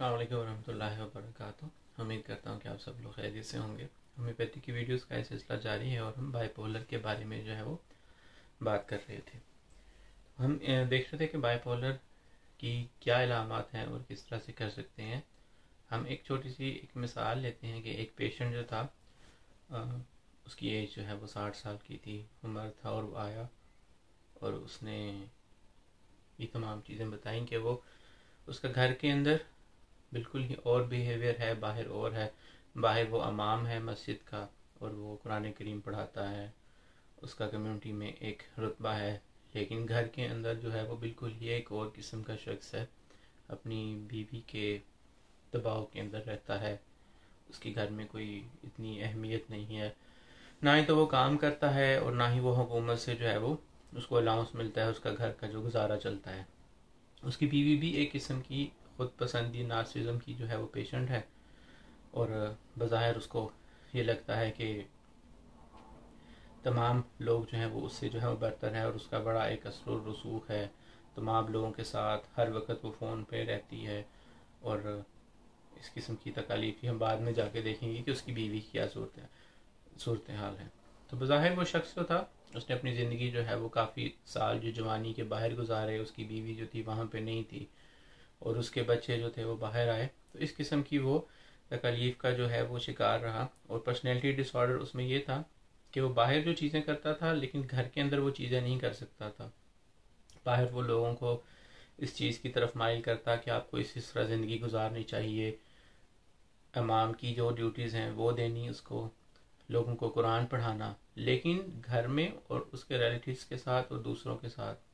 अस्सलाम वालेकुम वरहमतुल्लाहि वबरकातुहू। उम्मीद करता हूँ कि आप सब लोग खैरियत से होंगे। होम्योपैथी की वीडियोस का ये सिलसिला जारी है और हम बाइपोलर के बारे में जो है वो बात कर रहे थे। हम देख रहे थे कि बाइपोलर की क्या इलामात हैं और किस तरह से कर सकते हैं। हम एक छोटी सी एक मिसाल लेते हैं कि एक पेशेंट जो था उसकी एज जो है वो 60 साल की थी, उम्र था, और वो आया और उसने ये तमाम चीज़ें बताई कि वो उसका घर के अंदर बिल्कुल ही और बिहेवियर है, बाहर और है। बाहर वो इमाम है मस्जिद का और वो कुरान करीम पढ़ाता है, उसका कम्युनिटी में एक रुतबा है, लेकिन घर के अंदर जो है वो बिल्कुल ही एक और किस्म का शख्स है। अपनी बीवी के दबाव के अंदर रहता है, उसके घर में कोई इतनी अहमियत नहीं है, ना ही तो वो काम करता है और ना ही वो हुकूमत से जो है वो उसको अलाउंस मिलता है, उसका घर का जो गुजारा चलता है। उसकी बीवी भी एक किस्म की खुद पसंदी नार्सिज्म की जो है वो पेशेंट है और बज़ाहिर उसको ये लगता है कि तमाम लोग जो हैं वो उससे जो है वो बरतर है और उसका बड़ा एक असर और रसूख है। तमाम लोगों के साथ हर वक्त वो फ़ोन पे रहती है और इस किस्म की तकालीफ हम बाद में जाके देखेंगे कि उसकी बीवी की क्या सूरत हाल है। तो बज़ाहिर वो शख्स जो था उसने अपनी ज़िंदगी जो है वो काफ़ी साल जो जवानी के बाहर गुजारे, उसकी बीवी जो थी वहाँ पे नहीं थी और उसके बच्चे जो थे वो बाहर आए। तो इस किस्म की वो तकलीफ़ का जो है वो शिकार रहा और पर्सनैलिटी डिसऑर्डर उसमें ये था कि वो बाहर जो चीज़ें करता था लेकिन घर के अंदर वो चीज़ें नहीं कर सकता था। बाहर वो लोगों को इस चीज़ की तरफ माइल करता कि आपको इस तरह ज़िंदगी गुजारनी चाहिए, इमाम की जो ड्यूटीज़ हैं वो देनी उसको, लोगों को कुरान पढ़ाना, लेकिन घर में और उसके रिलेटिव्स के साथ और दूसरों के साथ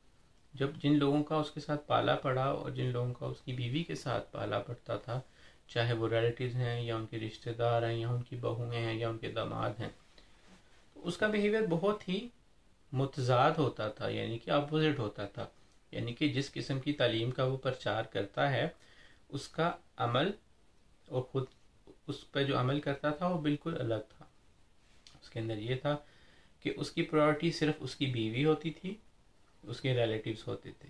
जब जिन लोगों का उसके साथ पाला पड़ा और जिन लोगों का उसकी बीवी के साथ पाला पड़ता था, चाहे वो रिलेटिव्स हैं या उनके रिश्तेदार हैं या उनकी बहुएं हैं या उनके दामाद हैं, तो उसका बिहेवियर बहुत ही मुतजाद होता था, यानी कि अपोजिट होता था। यानी कि जिस किस्म की तालीम का वो प्रचार करता है उसका अमल और खुद उस पर जो अमल करता था वो बिल्कुल अलग था। उसके अंदर ये था कि उसकी प्रायोरिटी सिर्फ उसकी बीवी होती थी, उसके रिलेटिव्स होते थे।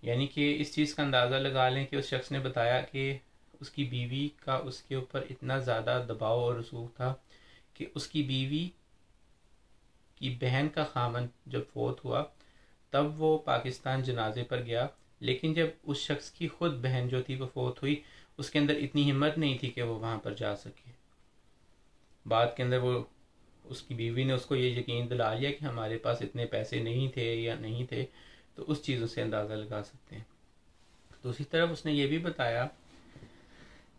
यानी कि इस चीज़ का अंदाज़ा लगा लें कि उस शख्स ने बताया कि उसकी बीवी का उसके ऊपर इतना ज़्यादा दबाव और रसूख था कि उसकी बीवी की बहन का खामन जब फोत हुआ तब वो पाकिस्तान जनाजे पर गया, लेकिन जब उस शख्स की खुद बहन जो थी वो फोत हुई उसके अंदर इतनी हिम्मत नहीं थी कि वो वहाँ पर जा सके। बाद के अंदर वो उसकी बीवी ने उसको ये यकीन दिला लिया कि हमारे पास इतने पैसे नहीं थे या नहीं थे, तो उस चीज़ों से अंदाज़ा लगा सकते हैं। दूसरी तरफ उसने ये भी बताया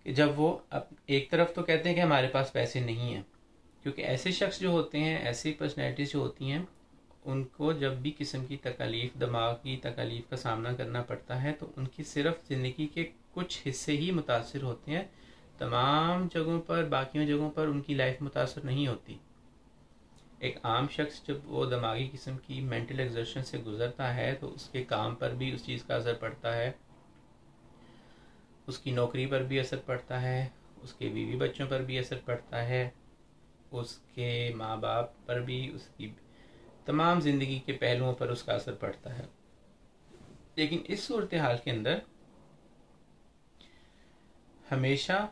कि जब वो अब एक तरफ तो कहते हैं कि हमारे पास पैसे नहीं हैं, क्योंकि ऐसे शख्स जो होते हैं, ऐसी पर्सनैलिटीज़ जो होती हैं, उनको जब भी किस्म की तकलीफ़, दिमाग की तकलीफ़ का सामना करना पड़ता है तो उनकी सिर्फ ज़िंदगी के कुछ हिस्से ही मुतासर होते हैं, तमाम जगहों पर, बाकी जगहों पर उनकी लाइफ मुतासर नहीं होती। एक आम शख्स जब वो दिमागी किस्म की मेंटल एग्जर्शन से गुजरता है तो उसके काम पर भी उस चीज़ का असर पड़ता है, उसकी नौकरी पर भी असर पड़ता है, उसके बीवी बच्चों पर भी असर पड़ता है, उसके माँ बाप पर भी, उसकी तमाम ज़िंदगी के पहलुओं पर उसका असर पड़ता है। लेकिन इस सूरत हाल के अंदर हमेशा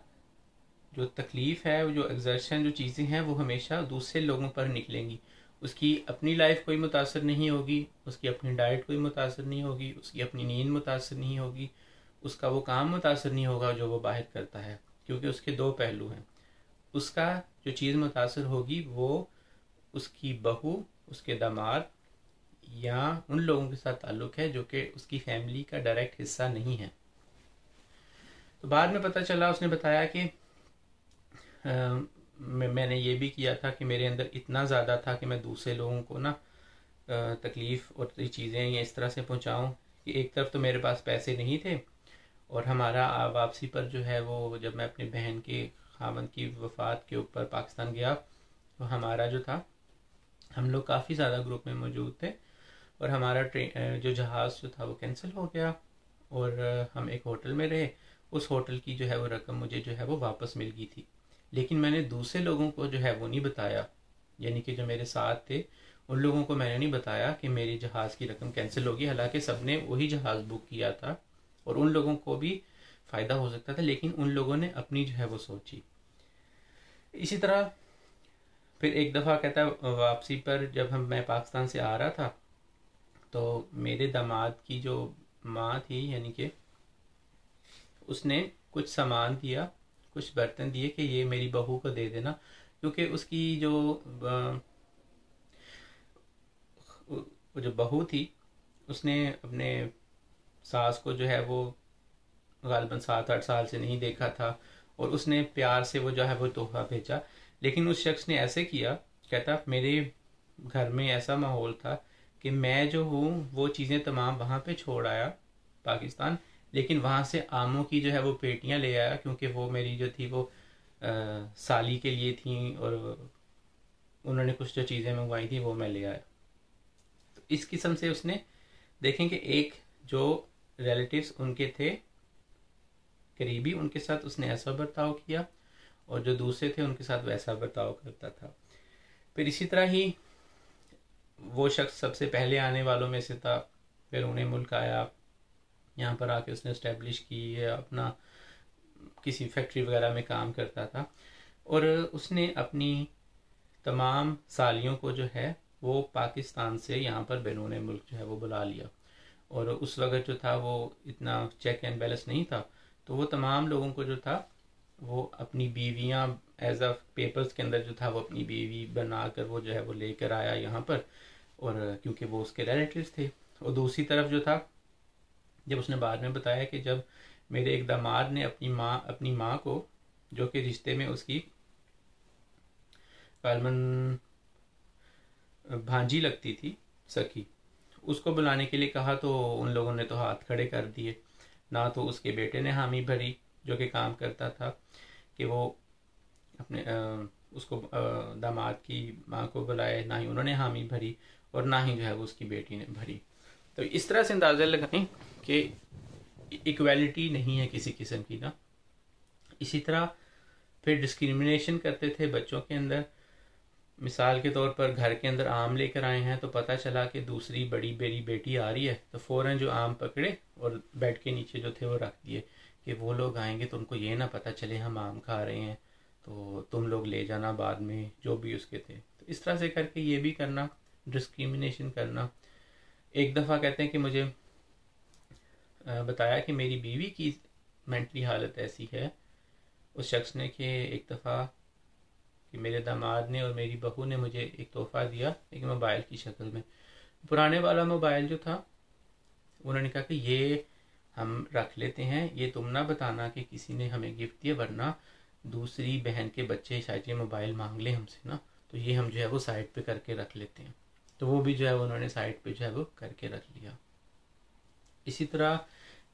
जो तकलीफ़ है, वो जो एग्जर्शन, जो चीज़ें हैं, वो हमेशा दूसरे लोगों पर निकलेंगी। उसकी अपनी लाइफ कोई मुतासर नहीं होगी, उसकी अपनी डाइट कोई मुतासर नहीं होगी, उसकी अपनी नींद मुतासर नहीं होगी, उसका वो काम मुतासर नहीं होगा जो वो बाहर करता है, क्योंकि उसके दो पहलू हैं। उसका जो चीज़ मुतासर होगी वो उसकी बहू, उसके दामाद या उन लोगों के साथ ताल्लुक़ है जो कि उसकी फैमिली का डायरेक्ट हिस्सा नहीं है। तो बाद में पता चला, उसने बताया कि मैंने ये भी किया था कि मेरे अंदर इतना ज़्यादा था कि मैं दूसरे लोगों को ना तकलीफ़ और चीज़ें या इस तरह से पहुँचाऊँ कि एक तरफ तो मेरे पास पैसे नहीं थे और हमारा वापसी पर जो है वो, जब मैं अपनी बहन के खामन की वफ़ात के ऊपर पाकिस्तान गया तो हमारा जो था, हम लोग काफ़ी ज़्यादा ग्रुप में मौजूद थे और हमारा जो जहाज़ जो था वो कैंसिल हो गया और हम एक होटल में रहे। उस होटल की जो है वो रकम मुझे जो है वो वापस मिल गई थी, लेकिन मैंने दूसरे लोगों को जो है वो नहीं बताया, यानी कि जो मेरे साथ थे उन लोगों को मैंने नहीं बताया कि मेरी जहाज़ की रकम कैंसिल होगी, हालांकि सबने वही जहाज़ बुक किया था और उन लोगों को भी फ़ायदा हो सकता था, लेकिन उन लोगों ने अपनी जो है वो सोची। इसी तरह फिर एक दफ़ा कहता है वापसी पर जब मैं पाकिस्तान से आ रहा था, तो मेरे दामाद की जो माँ थी, यानी कि उसने कुछ सामान दिया, कुछ बर्तन दिए कि ये मेरी बहू को दे देना, क्योंकि उसकी जो बहू थी उसने अपने सास को जो है वो गालिबन 7-8 साल से नहीं देखा था, और उसने प्यार से वो जो है वो तोहफा भेजा। लेकिन उस शख्स ने ऐसे किया, कहता मेरे घर में ऐसा माहौल था कि मैं जो हूँ वो चीज़ें तमाम वहाँ पे छोड़ आया पाकिस्तान, लेकिन वहाँ से आमों की जो है वो पेटियाँ ले आया, क्योंकि वो मेरी जो थी वो साली के लिए थी, और उन्होंने कुछ जो चीज़ें मंगवाई थी वो मैं ले आया। तो इस किस्म से उसने देखें कि एक जो रिलेटिव्स उनके थे करीबी, उनके साथ उसने ऐसा बर्ताव किया, और जो दूसरे थे उनके साथ वैसा बर्ताव करता था। फिर इसी तरह ही वो शख्स सबसे पहले आने वालों में से था, फिर उन्हें मुल्क आया, यहाँ पर आके उसने इस्टेब्लिश की, अपना किसी फैक्ट्री वगैरह में काम करता था, और उसने अपनी तमाम सालियों को जो है वो पाकिस्तान से यहाँ पर बैरून मुल्क जो है वो बुला लिया। और उस वक्त जो था वो इतना चेक एंड बैलेंस नहीं था, तो वो तमाम लोगों को जो था वो अपनी बीवियाँ एज अ पेपर्स के अंदर जो था वो अपनी बीवी बनाकर वो जो है वो लेकर आया यहाँ पर, और क्योंकि वो उसके रिलेटिव्स थे। और दूसरी तरफ जो था, जब उसने बाद में बताया कि जब मेरे एक दामाद ने अपनी माँ को, जो कि रिश्ते में उसकी गालमन भांजी लगती थी, सखी, उसको बुलाने के लिए कहा, तो उन लोगों ने तो हाथ खड़े कर दिए। ना तो उसके बेटे ने हामी भरी, जो कि काम करता था, कि वो अपने उसको दामाद की माँ को बुलाए, ना ही उन्होंने हामी भरी, और ना ही जो है वो उसकी बेटी ने भरी। तो इस तरह से अंदाज़ा लगाएं कि इक्वालिटी नहीं है किसी किस्म की ना। इसी तरह फिर डिस्क्रिमिनेशन करते थे बच्चों के अंदर। मिसाल के तौर पर घर के अंदर आम लेकर आए हैं, तो पता चला कि दूसरी बड़ी मेरी बेटी आ रही है, तो फ़ौरन जो आम पकड़े और बेड के नीचे जो थे वो रख दिए, कि वो लोग आएंगे तो उनको ये ना पता चले हम आम खा रहे हैं, तो तुम लोग ले जाना बाद में, जो भी उसके थे। तो इस तरह से करके ये भी करना, डिस्क्रिमिनेशन करना। एक दफ़ा कहते हैं कि मुझे बताया कि मेरी बीवी की मेंटली हालत ऐसी है, उस शख्स ने, कि एक दफ़ा कि मेरे दामाद ने और मेरी बहू ने मुझे एक तोहफ़ा दिया, एक मोबाइल की शक्ल में। पुराने वाला मोबाइल जो था, उन्होंने कहा कि ये हम रख लेते हैं, ये तुम ना बताना कि किसी ने हमें गिफ्ट दिया, वरना दूसरी बहन के बच्चे शायद ये मोबाइल मांग ले हमसे ना, तो ये हम जो है वो साइड पे करके रख लेते हैं। तो वो भी जो है उन्होंने साइड पे जो है वो करके रख लिया। इसी तरह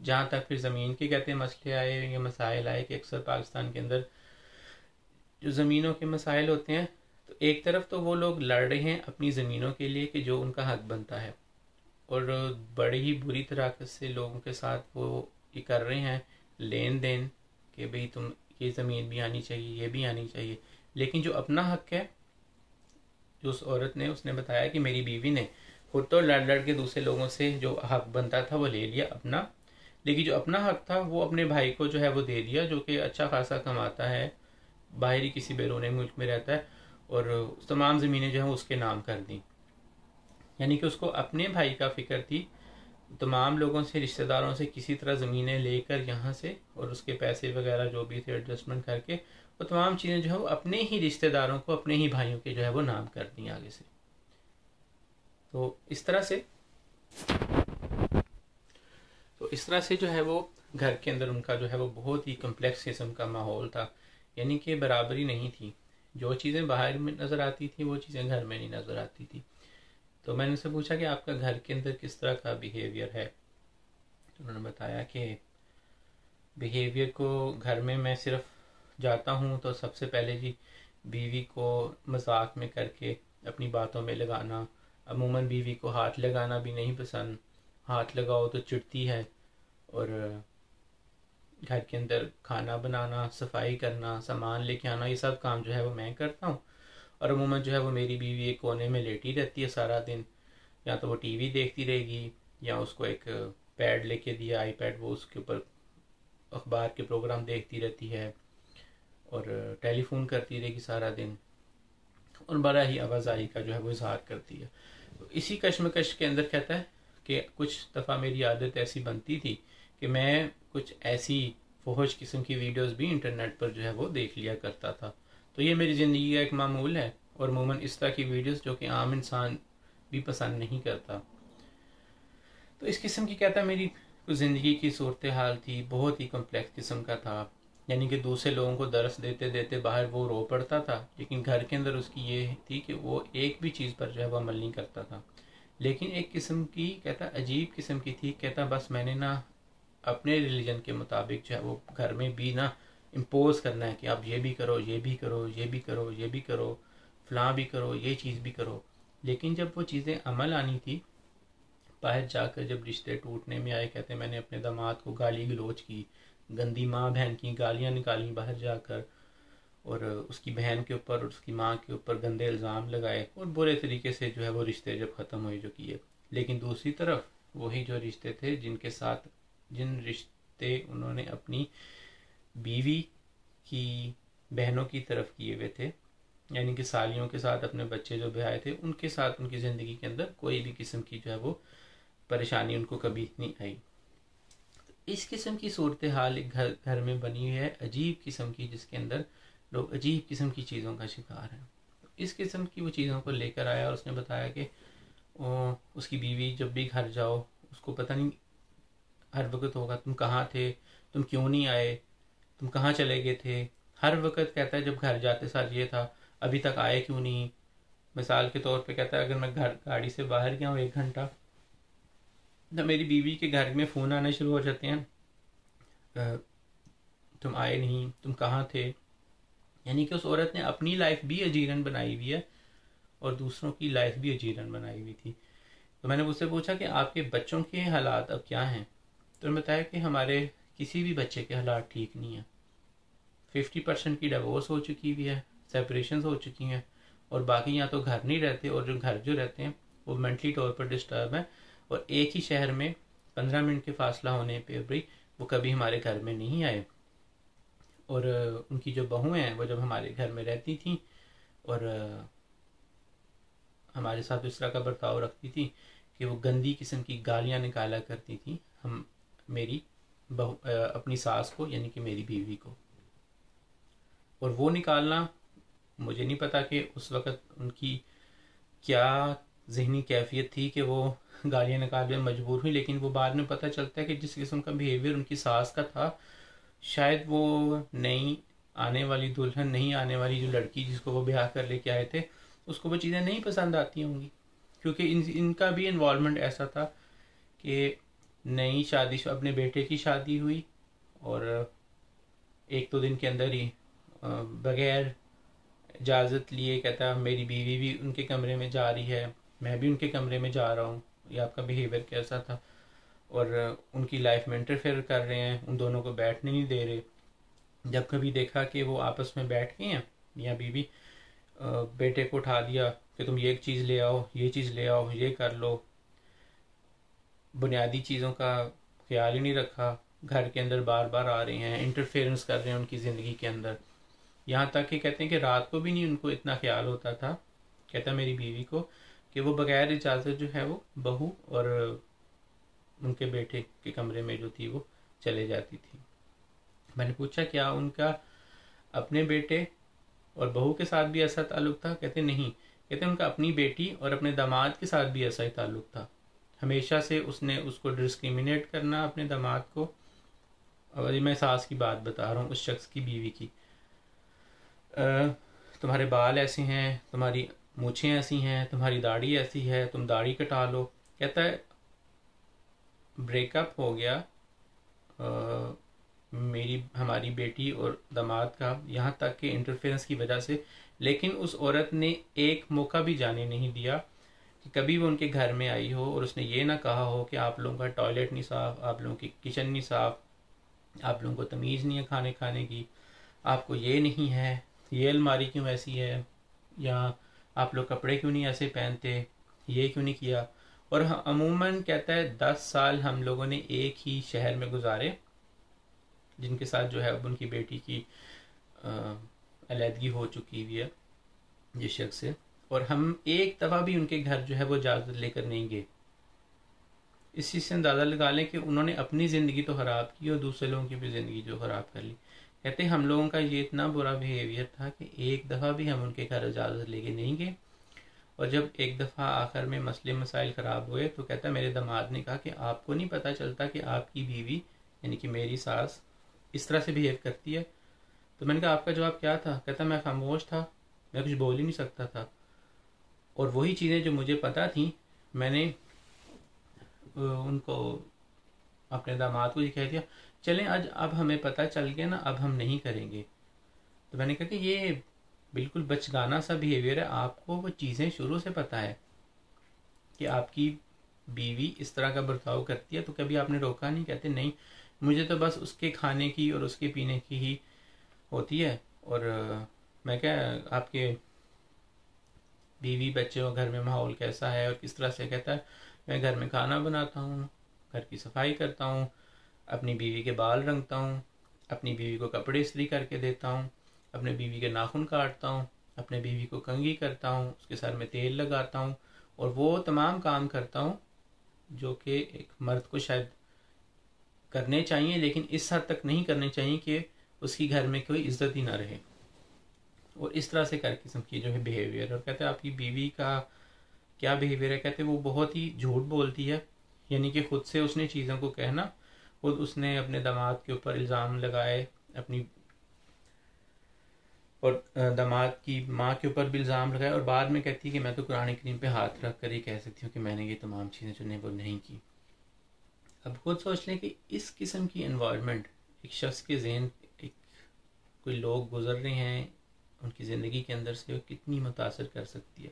जहाँ तक फिर ज़मीन के कहते हैं मसले आए या मसाइल आए, कि अक्सर पाकिस्तान के अंदर जो ज़मीनों के मसाइल होते हैं, तो एक तरफ तो वो लोग लड़ रहे हैं अपनी ज़मीनों के लिए कि जो उनका हक बनता है, और बड़ी ही बुरी तरह से लोगों के साथ वो ये कर रहे हैं लेन देन, कि भाई तुम ये ज़मीन भी आनी चाहिए, ये भी आनी चाहिए। लेकिन जो अपना हक है, जो उस औरत ने, उसने बताया कि मेरी बीवी ने खुद तो लड़ लड़ के दूसरे लोगों से जो हक बनता था वो ले लिया अपना, लेकिन जो अपना हक था वो अपने भाई को जो है वो दे दिया, जो कि अच्छा खासा कमाता है, बाहरी किसी बैरून मुल्क में रहता है, और तमाम ज़मीनें जो हैं उसके नाम कर दी। यानी कि उसको अपने भाई का फिक्र थी, तमाम लोगों से, रिश्तेदारों से किसी तरह ज़मीनें लेकर यहाँ से, और उसके पैसे वगैरह जो भी थे एडजस्टमेंट करके, वो तमाम चीज़ें जो है वो अपने ही रिश्तेदारों को, अपने ही भाइयों के जो है वो नाम कर दी आगे से। तो इस तरह से जो है वो घर के अंदर उनका जो है वो बहुत ही कम्प्लेक्स किस्म का माहौल था, यानी कि बराबरी नहीं थी। जो चीज़ें बाहर में नज़र आती थी वो चीज़ें घर में नहीं नज़र आती थी। तो मैंने उनसे पूछा कि आपका घर के अंदर किस तरह का बिहेवियर है, तो उन्होंने बताया कि बिहेवियर को घर में मैं सिर्फ जाता हूँ तो सबसे पहले जी बीवी को मजाक में करके अपनी बातों में लगाना। अमूमन बीवी को हाथ लगाना भी नहीं पसंद, हाथ लगाओ तो चिढ़ती है, और घर के अंदर खाना बनाना, सफाई करना, सामान लेके आना, ये सब काम जो है वो मैं करता हूँ। और अमूमन जो है वो मेरी बीवी एक कोने में लेटी रहती है सारा दिन, या तो वो टीवी देखती रहेगी, या उसको एक पैड लेके दिया, आईपैड, वो उसके ऊपर अखबार के प्रोग्राम देखती रहती है और टेलीफोन करती रहेगी सारा दिन और बड़ा ही आवाजाही का जो है वो इजहार करती है। तो इसी कश्मकश के अंदर कहता है कि कुछ दफ़ा मेरी आदत ऐसी बनती थी कि मैं कुछ ऐसी फोहश किस्म की वीडियोस भी इंटरनेट पर जो है वो देख लिया करता था। तो ये मेरी ज़िंदगी का एक मामूल है और अमूमन इस तरह की वीडियोस जो कि आम इंसान भी पसंद नहीं करता। तो इस किस्म की कहता है मेरी ज़िंदगी की सूरत हाल थी, बहुत ही कम्प्लेक्स किस्म का था। यानी कि दूसरे लोगों को दर्स देते देते बाहर वो रो पड़ता था, लेकिन घर के अंदर उसकी ये थी कि वो एक भी चीज़ पर जो है वो अमल नहीं करता था। लेकिन एक किस्म की कहता अजीब किस्म की थी, कहता बस मैंने ना अपने रिलीजन के मुताबिक जो है वो घर में भी ना इम्पोज करना है कि आप ये भी करो, ये भी करो, ये भी करो, ये भी करो, फलां भी करो, ये चीज़ भी करो। लेकिन जब वो चीज़ें अमल आनी थी, बाहर जाकर जब रिश्ते टूटने में आए, कहते मैंने अपने दामाद को गाली गलोच की, गंदी माँ बहन की गालियाँ निकाली बाहर जाकर और उसकी बहन के ऊपर और उसकी माँ के ऊपर गंदे इल्ज़ाम लगाए और बुरे तरीके से जो है वो रिश्ते जब ख़त्म हुए जो किए। लेकिन दूसरी तरफ वही जो रिश्ते थे जिन रिश्ते उन्होंने अपनी बीवी की बहनों की तरफ किए हुए थे, यानी कि सालियों के साथ अपने बच्चे जो ब्याहे थे, उनके साथ उनकी ज़िंदगी के अंदर कोई भी किस्म की जो है वो परेशानी उनको कभी नहीं आई। इस किस्म की सूरत हाल एक घर में बनी हुई है अजीब किस्म की, जिसके अंदर लोग अजीब किस्म की चीज़ों का शिकार हैं। इस किस्म की वो चीज़ों को लेकर आया और उसने बताया कि उसकी बीवी जब भी घर जाओ उसको पता नहीं हर वक्त होगा तुम कहाँ थे, तुम क्यों नहीं आए, तुम कहाँ चले गए थे। हर वक्त कहता है जब घर जाते सार ये था, अभी तक आए क्यों नहीं। मिसाल के तौर पे कहता है अगर मैं घर गाड़ी से बाहर गया हूँ 1 घंटा, तो मेरी बीवी के घर में फ़ोन आने शुरू हो जाते हैं, तुम आए नहीं, तुम कहाँ थे। यानी कि उस औरत ने अपनी लाइफ भी अजीरन बनाई हुई है और दूसरों की लाइफ भी अजीरन बनाई हुई थी। तो मैंने उससे पूछा कि आपके बच्चों के हालात अब क्या हैं। तो उन्होंने बताया कि हमारे किसी भी बच्चे के हालात ठीक नहीं है। 50% की डिवोर्स हो चुकी हुई है, सेपरेशन हो चुकी हैं और बाकी यहाँ तो घर नहीं रहते और जो रहते हैं वो मेंटली तौर पर डिस्टर्ब है और एक ही शहर में 15 मिनट के फासला होने पर भी वो कभी हमारे घर में नहीं आए। और उनकी जो बहुएं हैं वो जब हमारे घर में रहती थी और हमारे साथ इस तरह का बर्ताव रखती थी कि वो गंदी किस्म की गालियाँ निकाला करती थी मेरी अपनी सास को, यानी कि मेरी बीवी को। और वो निकालना मुझे नहीं पता कि उस वक़्त उनकी क्या जहनी कैफियत थी कि वो गालियाँ निकालने मजबूर हुई, लेकिन वो बाद में पता चलता है कि जिस किस्म का बिहेवियर उनकी सास का था, शायद वो नई आने वाली दुल्हन, नहीं आने वाली जो लड़की जिसको वो ब्याह कर लेके आए थे, उसको वो चीज़ें नहीं पसंद आती होंगी, क्योंकि इनका भी इन्वॉल्वमेंट ऐसा था कि नई शादी अपने बेटे की शादी हुई और 1-2 दिन के अंदर ही बगैर इजाज़त लिए कहता मेरी बीवी भी उनके कमरे में जा रही है, मैं भी उनके कमरे में जा रहा हूँ, ये आपका बिहेवियर कैसा था। और उनकी लाइफ में इंटरफेयर कर रहे हैं, उन दोनों को बैठने नहीं दे रहे। जब कभी देखा कि वो आपस में बैठ गए हैं मियाँ बीवी, बेटे को उठा दिया कि तुम ये एक चीज़ ले आओ, ये चीज़ ले आओ, ये कर लो, बुनियादी चीज़ों का ख्याल ही नहीं रखा, घर के अंदर बार बार आ रहे हैं, इंटरफेरेंस कर रहे हैं उनकी ज़िंदगी के अंदर। यहाँ तक कि कहते हैं कि रात को भी नहीं उनको इतना ख्याल होता था, कहता मेरी बीवी को, कि वो बगैर इजाज़त जो है वो बहू और उनके बेटे के कमरे में जो थी वो चले जाती थी। मैंने पूछा क्या उनका अपने बेटे और बहू के साथ भी ऐसा ताल्लुक़ था? कहते नहीं, कहते उनका अपनी बेटी और अपने दामाद के साथ भी ऐसा ही ताल्लुक़ था। हमेशा से उसने उसको डिस्क्रिमिनेट करना अपने दामाद को। और मैं सास की बात बता रहा हूँ, उस शख्स की बीवी की। तुम्हारे बाल ऐसे हैं, तुम्हारी मूछें ऐसी हैं, तुम्हारी दाढ़ी ऐसी है, तुम दाढ़ी कटा लो। कहता है ब्रेकअप हो गया हमारी बेटी और दामाद का, यहाँ तक कि इंटरफेरेंस की वजह से, लेकिन उस औरत ने एक मौका भी जाने नहीं दिया कि कभी वो उनके घर में आई हो और उसने ये ना कहा हो कि आप लोगों का टॉयलेट नहीं साफ़, आप लोगों की किचन नहीं साफ़, आप लोगों को तमीज़ नहीं है खाने खाने की, आपको ये नहीं है, ये अलमारी क्यों ऐसी है, या आप लोग कपड़े क्यों नहीं ऐसे पहनते, ये क्यों नहीं किया। और अमूमन कहता है 10 साल हम लोगों ने एक ही शहर में गुजारे जिनके साथ जो है अब उनकी बेटी की अलहदगी हो चुकी हुई है जिस शख्स से, और हम एक दफ़ा भी उनके घर जो है वो इजाज़त लेकर नहीं गए। इस चीज़ से अंदाज़ा लगा लें कि उन्होंने अपनी ज़िंदगी तो ख़राब की और दूसरे लोगों की भी ज़िंदगी जो ख़राब कर ली। कहते हम लोगों का ये इतना बुरा बिहेवियर था कि एक दफ़ा भी हम उनके घर इजाज़त लेके नहीं गए, और जब एक दफ़ा आखिर में मसले मसाइल ख़राब हुए तो कहता मेरे दामाद ने कहा कि आपको नहीं पता चलता कि आपकी बीवी यानी कि मेरी सास इस तरह से बिहेव करती है। तो मैंने कहा आपका जवाब क्या था? कहता मैं खामोश था, मैं कुछ बोल ही नहीं सकता था, और वही चीज़ें जो मुझे पता थी मैंने उनको अपने दामाद को ये कह दिया, चलें आज अब हमें पता चल गया ना, अब हम नहीं करेंगे। तो मैंने कहा कि ये बिल्कुल बचगाना सा बिहेवियर है, आपको वो चीज़ें शुरू से पता है कि आपकी बीवी इस तरह का बर्ताव करती है, तो कभी आपने रोका नहीं? कहते नहीं, मुझे तो बस उसके खाने की और उसके पीने की ही होती है। और मैं क्या, आपके बीवी बच्चे और घर में माहौल कैसा है और किस तरह से? कहता है मैं घर में खाना बनाता हूँ, घर की सफाई करता हूँ, अपनी बीवी के बाल रंगता हूँ, अपनी बीवी को कपड़े इस्त्री करके देता हूँ, अपने बीवी के नाखून काटता हूँ, अपने बीवी को कंघी करता हूँ, उसके सर में तेल लगाता हूँ, और वो तमाम काम करता हूँ जो कि एक मर्द को शायद करने चाहिए, लेकिन इस हद तक नहीं करने चाहिए कि उसकी घर में कोई इज्जत ही ना रहे। और इस तरह से कर किस्म की जो है बिहेवियर। और कहते हैं आपकी बीवी का क्या बिहेवियर है? कहते वो बहुत ही झूठ बोलती है, यानी कि खुद से उसने चीज़ों को कहना, खुद उसने अपने दामाद के ऊपर इल्ज़ाम लगाए, अपनी और दामाद की माँ के ऊपर भी इल्ज़ाम लगाए, और बाद में कहती है कि मैं तो कुरान करीम पे हाथ रख कर ही कह सकती हूँ कि मैंने ये तमाम चीज़ें जो ने वो नहीं की। अब खुद सोच लें कि इस किस्म की एनवायरनमेंट एक शख्स के जहन, एक कोई लोग गुजर रहे हैं उनकी ज़िंदगी के अंदर से, कितनी मुतासर कर सकती है।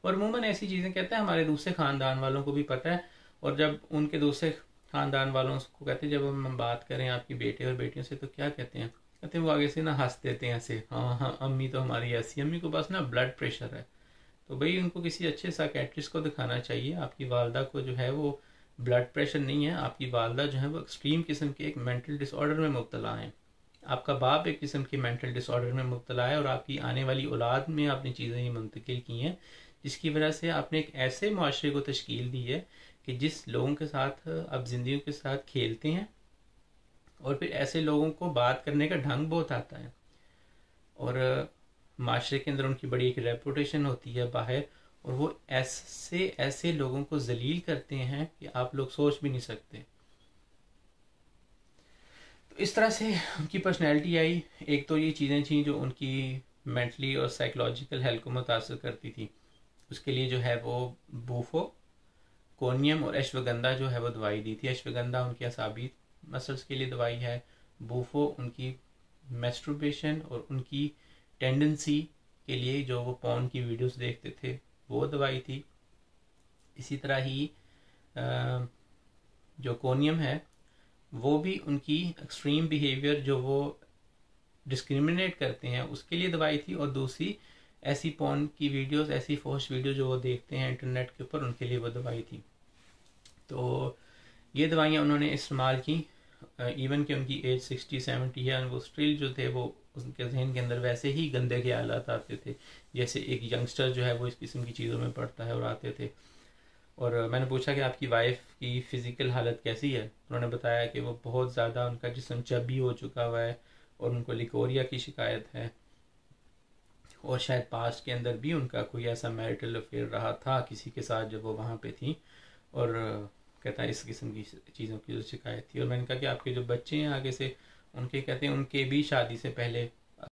और अमूमन ऐसी चीज़ें कहते हैं हमारे दूसरे ख़ानदान वालों को भी पता है, और जब उनके दूसरे ख़ानदान वालों को कहते हैं, जब हम बात करें आपकी बेटे और बेटियों से तो क्या कहते हैं? कहते हैं वो आगे से ना हंस देते हैं ऐसे, हाँ हाँ अम्मी तो हमारी ऐसी, अम्मी को बस ना ब्लड प्रेशर है। तो भाई उनको किसी अच्छे साइकेट्रिस्ट को दिखाना चाहिए। आपकी वालदा को जो है वो ब्लड प्रेशर नहीं है, आपकी वालदा जो है वो एक्सट्रीम किस्म के एक मेंटल डिसऑर्डर में मुब्तला है। आपका बाप एक किस्म के मेंटल डिसऑर्डर में मुब्तला है, और आपकी आने वाली औलाद में आपने चीज़ें ही मुंतकिल की हैं, जिसकी वजह से आपने एक ऐसे माशरे को तश्कील दी है कि जिस लोगों के साथ आप ज़िंदगी के साथ खेलते हैं, और फिर ऐसे लोगों को बात करने का ढंग बहुत आता है, और माशरे के अंदर उनकी बड़ी एक रेपुटेशन होती है बाहर, और वो ऐसे लोगों को जलील करते हैं कि आप लोग सोच भी नहीं सकते। तो इस तरह से उनकी पर्सनैलिटी आई। एक तो ये चीज़ें थी जो उनकी मेंटली और साइकोलॉजिकल हेल्थ को मुतासर करती थी, उसके लिए जो है वो बूफो, कोनियम और अश्वगंधा जो है वो दवाई दी थी। अश्वगंधा उनकी असाबी मसल्स के लिए दवाई है, बूफो उनकी मैस्टरबेशन और उनकी टेंडेंसी के लिए, जो वो पॉर्न की वीडियोस देखते थे, वो दवाई थी। इसी तरह ही जो कोनियम है वो भी उनकी एक्सट्रीम बिहेवियर जो वो डिस्क्रिमिनेट करते हैं उसके लिए दवाई थी, और दूसरी ऐसी पॉर्न की वीडियोस, ऐसी फोर्स वीडियो जो वो देखते हैं इंटरनेट के ऊपर, उनके लिए वो दवाई थी। तो ये दवाइयाँ उन्होंने इस्तेमाल की, इवन कि उनकी एज 60-70 है, वो स्टिल जो थे वो उनके जहन के अंदर वैसे ही गंदे ख्यालात आते थे जैसे एक यंगस्टर जो है वो इस किस्म की चीज़ों में पड़ता है, और आते थे। और मैंने पूछा कि आपकी वाइफ की फ़िज़िकल हालत कैसी है? उन्होंने बताया कि वो बहुत ज़्यादा, उनका जिस्म चबी हो चुका हुआ है, और उनको लिकोरिया की शिकायत है, और शायद पास्ट के अंदर भी उनका कोई ऐसा मैरिटल अफेयर रहा था किसी के साथ जब वो वहाँ पे थी, और कहता है इस किस्म की चीज़ों की जो शिकायत थी। और मैंने कहा कि आपके जो बच्चे हैं आगे से, उनके कहते हैं उनके भी शादी से पहले